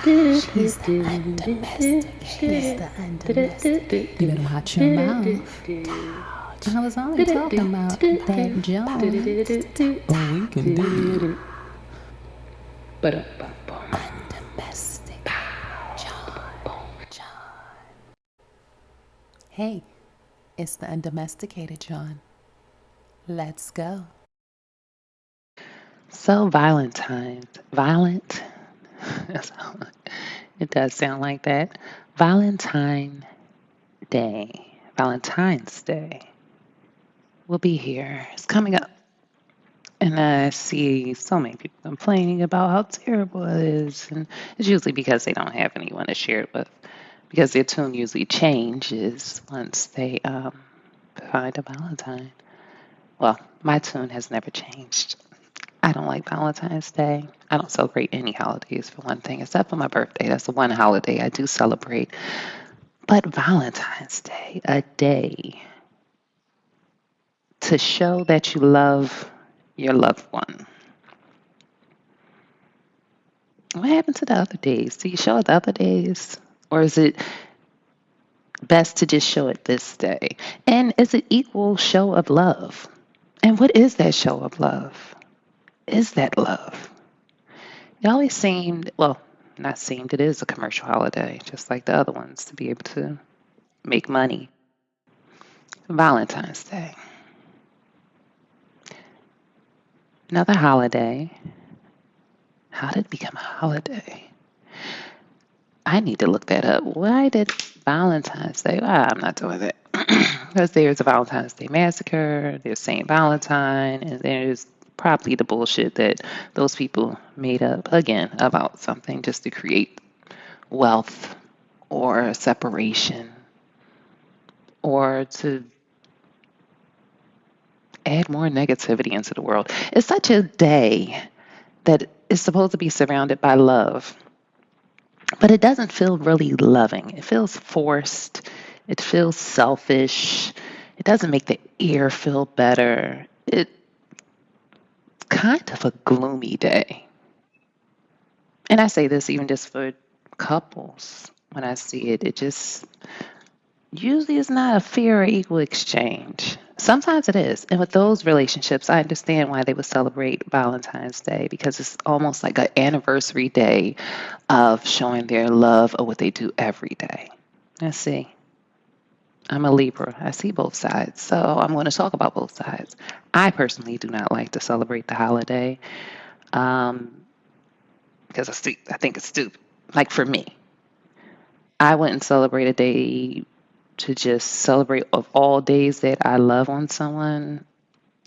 She's the undomesticated. She's the undomesticated. You better watch your mouth. I was only talking about that Jawn. Oh, we can do undomesticated. Jawn. Hey, it's the undomesticated Jawn. Let's go. So violent, it does sound like that. Valentine Valentine's Day will be here. It's coming up. And I see so many people complaining about how terrible it is. And it's usually because they don't have anyone to share it with, because their tune usually changes once they find a Valentine. Well, my tune has never changed. I don't like Valentine's Day. I don't celebrate any holidays for one thing, except for my birthday. That's the one holiday I do celebrate. But Valentine's Day, a day to show that you love your loved one. What happened to the other days? Do you show it the other days? Or is it best to just show it this day? And is it equal show of love? And what is that show of love? Is that love? It always seemed, well, not seemed, it is a commercial holiday, just like the other ones, to be able to make money. Valentine's Day, another holiday. How did it become a holiday? I need to look that up. Why did Valentine's Day? I'm not doing that. Because there's a Valentine's Day massacre, there's St. Valentine, and there's probably the bullshit that those people made up again about something just to create wealth or separation or to add more negativity into the world. It's such a day that is supposed to be surrounded by love, but it doesn't feel really loving. It feels forced. It feels selfish. It doesn't make the air feel better. It's kind of a gloomy day. And I say this even just for couples. When I see it, it just usually is not a fair or equal exchange. Sometimes it is. And with those relationships, I understand why they would celebrate Valentine's Day because it's almost like an anniversary day of showing their love of what they do every day. Let's see. I'm a Libra. I see both sides. So I'm going to talk about both sides. I personally do not like to celebrate the holiday um, because I think it's stupid. Like for me, I wouldn't celebrate a day to just celebrate of all days that I love on someone,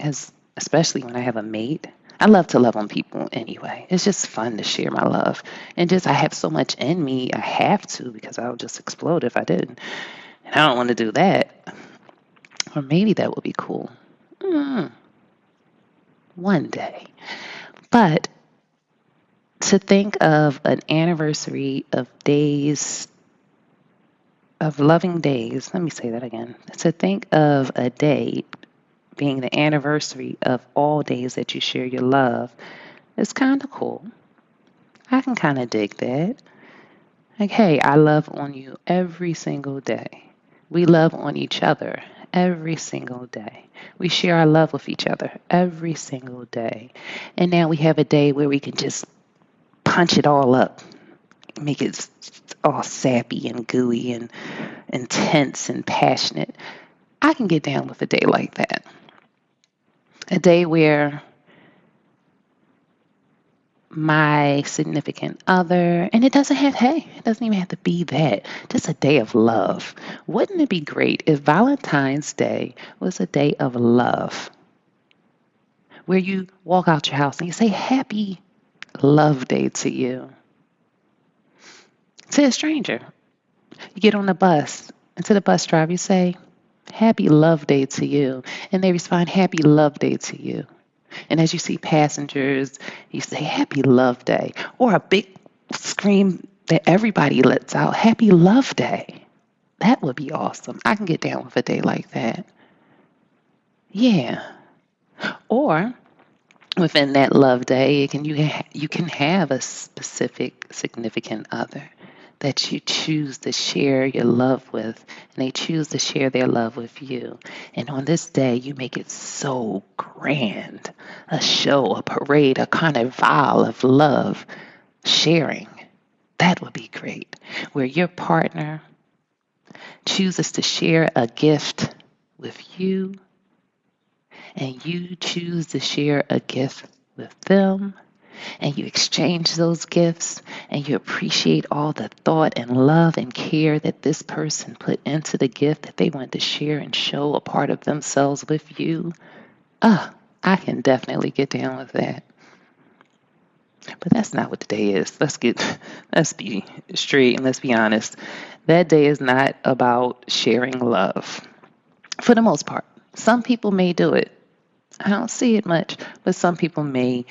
as especially when I have a mate. I love to love on people anyway. It's just fun to share my love. And just I have so much in me, I have to because I'll just explode if I didn't. And I don't want to do that. Or maybe that would be cool. Mm, one day. But to think of an anniversary of days, of loving days, let me say that again. To think of a day being the anniversary of all days that you share your love is kind of cool. I can kind of dig that. Like, hey, I love on you every single day. We love on each other every single day. We share our love with each other every single day. And now we have a day where we can just punch it all up, make it all sappy and gooey and intense and passionate. I can get down with a day like that. A day where my significant other, and it doesn't even have to be that, just a day of love. Wouldn't it be great if Valentine's Day was a day of love, where you walk out your house and you say, Happy Love Day to you, to a stranger? You get on the bus, and to the bus driver, you say, Happy Love Day to you. And they respond, Happy Love Day to you. And as you see passengers, you say, Happy Love Day. Or a big scream that everybody lets out, Happy Love Day. That would be awesome. I can get down with a day like that. Yeah. Or within that love day, you can have a specific significant other that you choose to share your love with, and they choose to share their love with you. And on this day, you make it so grand, a show, a parade, a carnival of love sharing. That would be great. Where your partner chooses to share a gift with you, and you choose to share a gift with them, and you exchange those gifts, and you appreciate all the thought and love and care that this person put into the gift that they want to share and show a part of themselves with you. I can definitely get down with that. But that's not what the day is. Let's be straight and let's be honest. That day is not about sharing love. For the most part. Some people may do it. I don't see it much, but some people may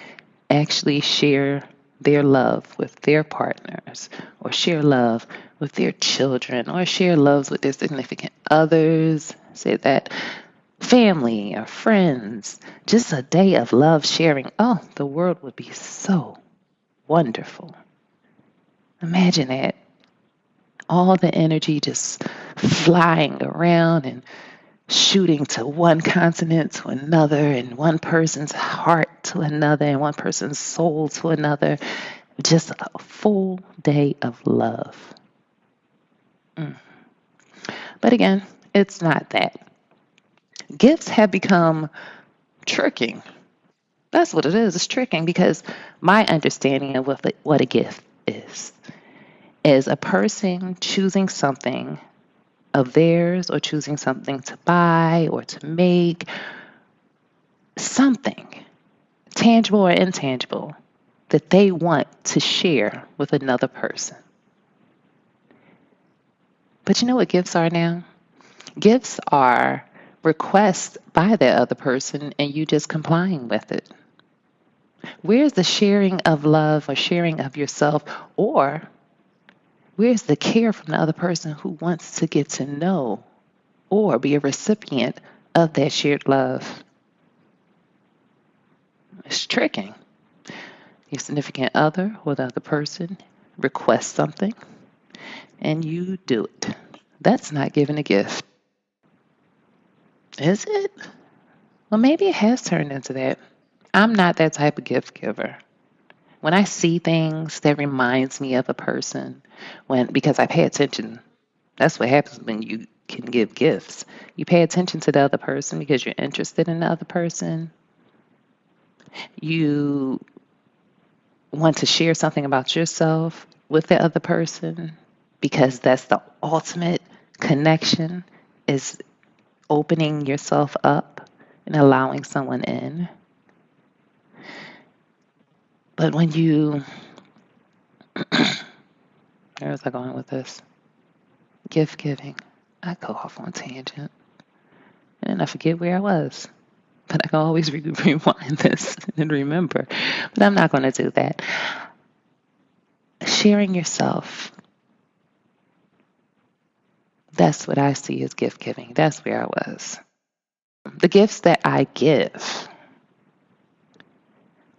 actually share their love with their partners, or share love with their children, or share loves with their significant others. Say that family or friends. Just a day of love sharing. Oh, the world would be so wonderful. Imagine that. All the energy just flying around and shooting to one continent to another, and one person's heart to another, and one person's soul to another. Just a full day of love. But again, it's not that. Gifts have become tricking. That's what it is. It's tricking because my understanding of what a gift is a person choosing something of theirs, or choosing something to buy or to make, something tangible or intangible that they want to share with another person. But you know what gifts are now? Gifts are requests by the other person and you just complying with it. Where's the sharing of love or sharing of yourself, or where's the care from the other person who wants to get to know or be a recipient of that shared love? It's tricking. Your significant other or the other person requests something and you do it. That's not giving a gift. Is it? Well, maybe it has turned into that. I'm not that type of gift giver. When I see things that reminds me of a person, because I pay attention, that's what happens when you can give gifts. You pay attention to the other person because you're interested in the other person. You want to share something about yourself with the other person because that's the ultimate connection, is opening yourself up and allowing someone in. But when you, where was I going with this? Gift giving. I go off on a tangent and I forget where I was. But I can always rewind this and remember. But I'm not going to do that. Sharing yourself. That's what I see as gift giving. That's where I was. The gifts that I give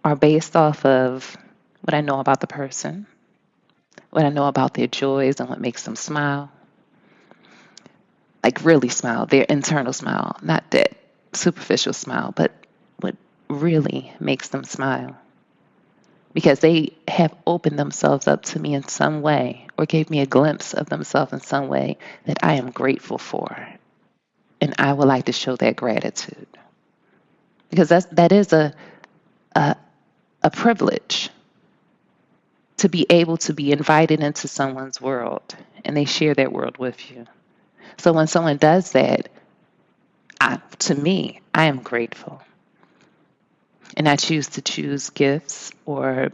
are based off of what I know about the person, what I know about their joys and what makes them smile. Like really smile, their internal smile, not that superficial smile, but what really makes them smile. Because they have opened themselves up to me in some way, or gave me a glimpse of themselves in some way that I am grateful for. And I would like to show that gratitude. Because that is a privilege to be able to be invited into someone's world and they share that world with you. So when someone does that, to me, I am grateful. And I choose gifts or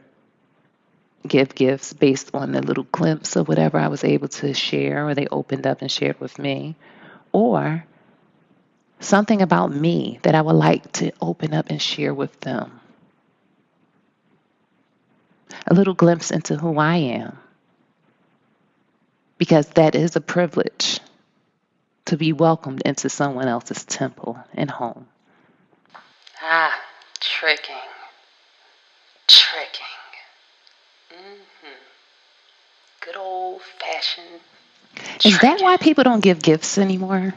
give gifts based on the little glimpse of whatever I was able to share, or they opened up and shared with me, or something about me that I would like to open up and share with them. A little glimpse into who I am, because that is a privilege to be welcomed into someone else's temple and home. Tricking. Tricking. Good old fashioned. Is that why people don't give gifts anymore?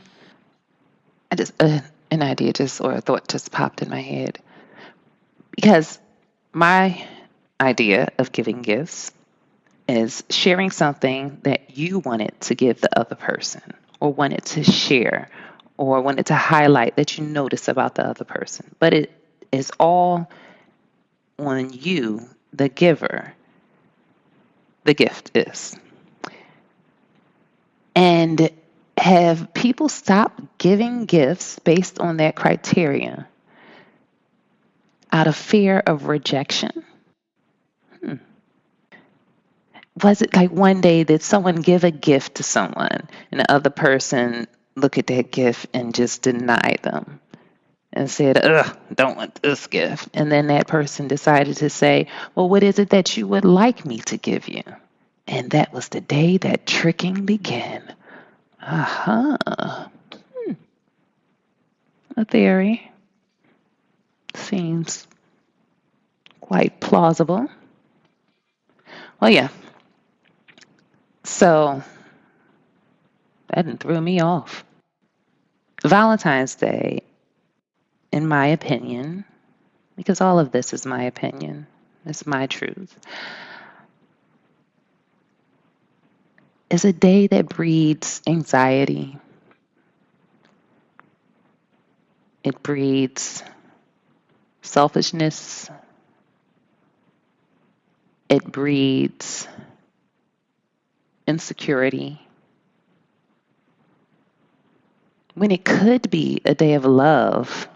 I just an idea just or a thought just popped in my head because my idea of giving gifts is sharing something that you wanted to give the other person or wanted to share or wanted to highlight that you notice about the other person. But it is all on you, the giver, the gift is. And have people stopped giving gifts based on that criteria out of fear of rejection? Was it like one day did someone give a gift to someone and the other person look at that gift and just deny them and said, ugh, don't want this gift. And then that person decided to say, well, what is it that you would like me to give you? And that was the day that tricking began. Uh-huh. A theory. Seems quite plausible. Well, yeah. So that threw me off. Valentine's Day, in my opinion, because all of this is my opinion, it's my truth, is a day that breeds anxiety. It breeds selfishness. It breeds insecurity. When it could be a day of love,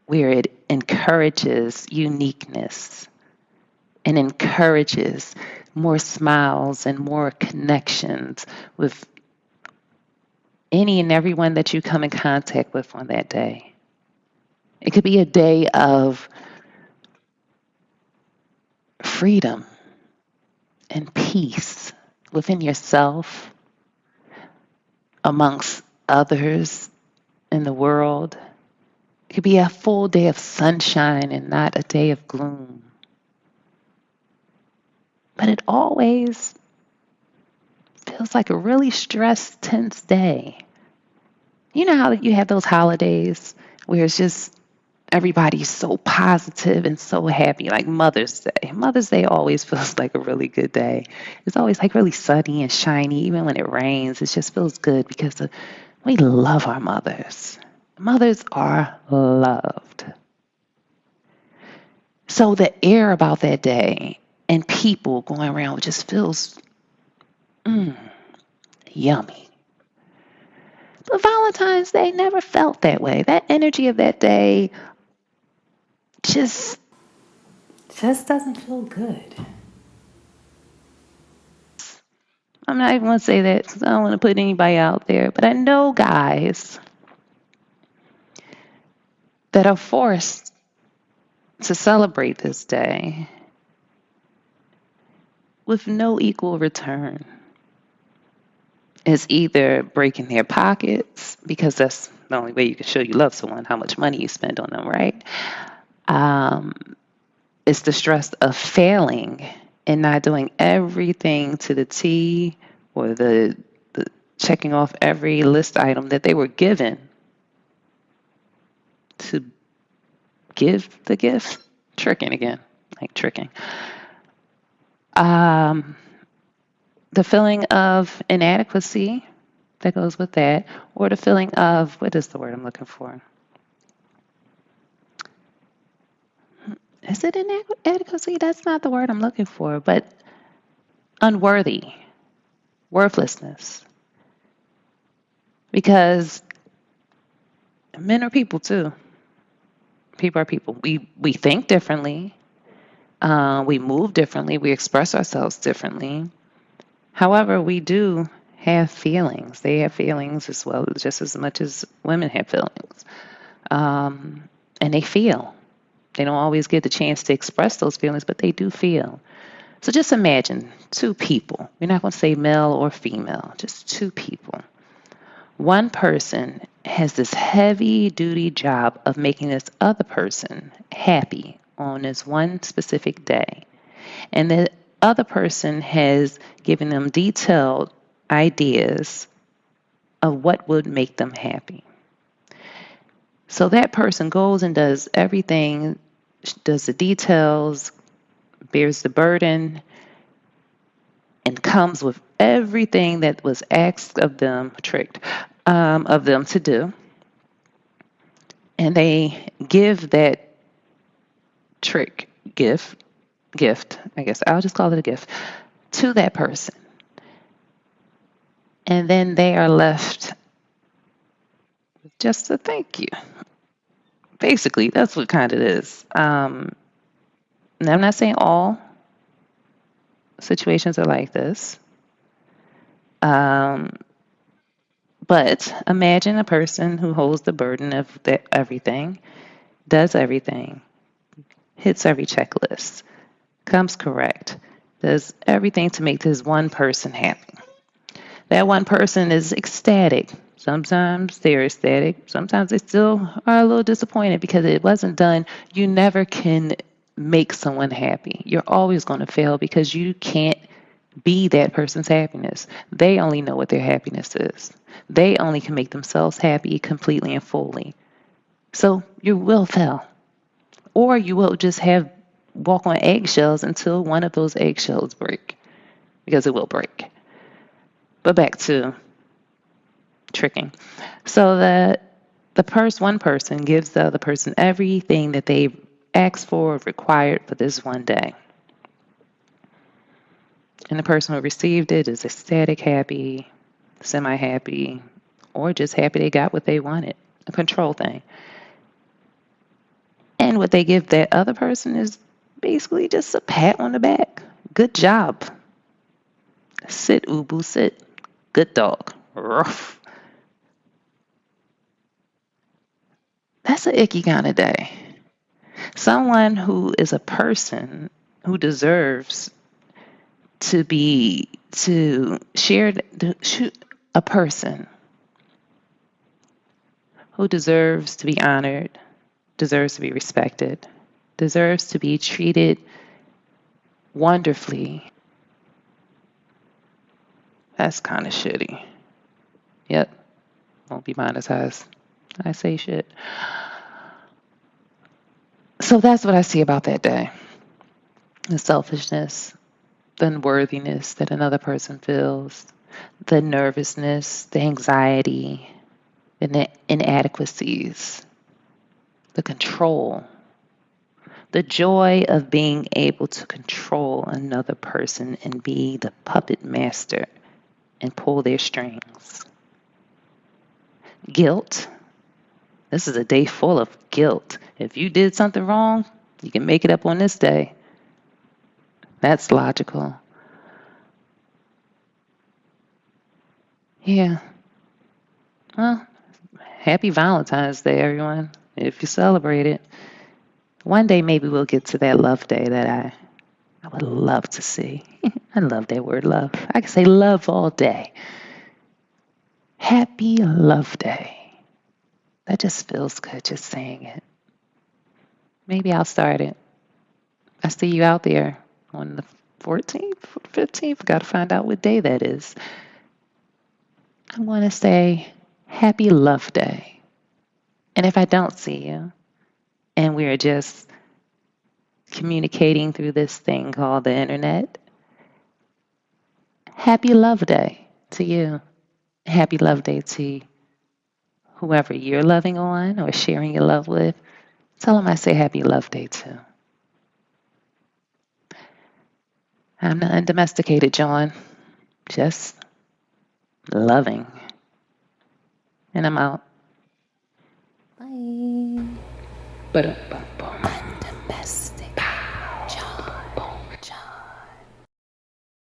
where it encourages uniqueness and encourages more smiles and more connections with any and everyone that you come in contact with on that day. It could be a day of freedom and peace within yourself, amongst others in the world. It could be a full day of sunshine and not a day of gloom. But it always feels like a really stressed, tense day. You know how you have those holidays where it's just everybody's so positive and so happy, like Mother's Day. Mother's Day always feels like a really good day. It's always like really sunny and shiny. Even when it rains, it just feels good because we love our mothers. Mothers are loved. So the air about that day and people going around just feels yummy. But Valentine's Day never felt that way. That energy of that day just doesn't feel good. I'm not even going to say that because I don't want to put anybody out there, but I know guys that are forced to celebrate this day with no equal return. It's either breaking their pockets, because that's the only way you can show you love someone, how much money you spend on them, right? It's the stress of failing and not doing everything to the T or the checking off every list item that they were given to give the gift. Tricking again, like tricking. The feeling of inadequacy that goes with that, or the feeling of, what is the word I'm looking for? Is it inadequacy? That's not the word I'm looking for, but unworthy, worthlessness. Because men are people too. People are people. We think differently. We move differently. We express ourselves differently. However, we do have feelings. They have feelings as well, just as much as women have feelings. And they feel. They don't always get the chance to express those feelings, but they do feel. So just imagine two people. We're not going to say male or female, just two people. One person has this heavy duty job of making this other person happy on this one specific day, and the other person has given them detailed ideas of what would make them happy. So that person goes and does everything, does the details, bears the burden, and comes with everything that was asked of them, tricked of them to do. And they give that trick gift, I guess I'll just call it a gift, to that person. And then they are left with just a thank you. Basically, that's what kind of it is. And I'm not saying all situations are like this. Um, but imagine a person who holds the burden of everything, does everything, hits every checklist, comes correct, does everything to make this one person happy. That one person is ecstatic. Sometimes they're ecstatic. Sometimes they still are a little disappointed because it wasn't done. You never can make someone happy. You're always going to fail because you can't be that person's happiness. They only know what their happiness is. They only can make themselves happy completely and fully. So you will fail. Or you will just have walk on eggshells until one of those eggshells break. Because it will break. But back to tricking. So one person gives the other person everything that they asked for, required for this one day. And the person who received it is ecstatic, happy, semi-happy, or just happy they got what they wanted. A control thing. And what they give that other person is basically just a pat on the back. Good job. Sit, Ubu, sit. Good dog. Ruff. That's an icky kind of day. Someone who is a person who deserves to share a person who deserves to be honored, deserves to be respected, deserves to be treated wonderfully. That's kind of shitty. Yep, won't be monetized. I say shit. So that's what I see about that day. The selfishness, the unworthiness that another person feels, the nervousness, the anxiety, the inadequacies, the control, the joy of being able to control another person and be the puppet master and pull their strings. Guilt. This is a day full of guilt. If you did something wrong, you can make it up on this day. That's logical. Yeah. Well, happy Valentine's Day, everyone. If you celebrate it. One day maybe we'll get to that love day that I would love to see. I love that word love. I can say love all day. Happy Love Day. That just feels good just saying it. Maybe I'll start it. I see you out there on the 14th, 15th. Got to find out what day that is. I want to say Happy Love Day. And if I don't see you, and we're just communicating through this thing called the internet, Happy Love Day to you. Happy Love Day to whoever you're loving on or sharing your love with. Tell them I say Happy Love Day too. I'm not undomesticated, Jawn. Just loving. And I'm out. Bye. Ba-da-ba.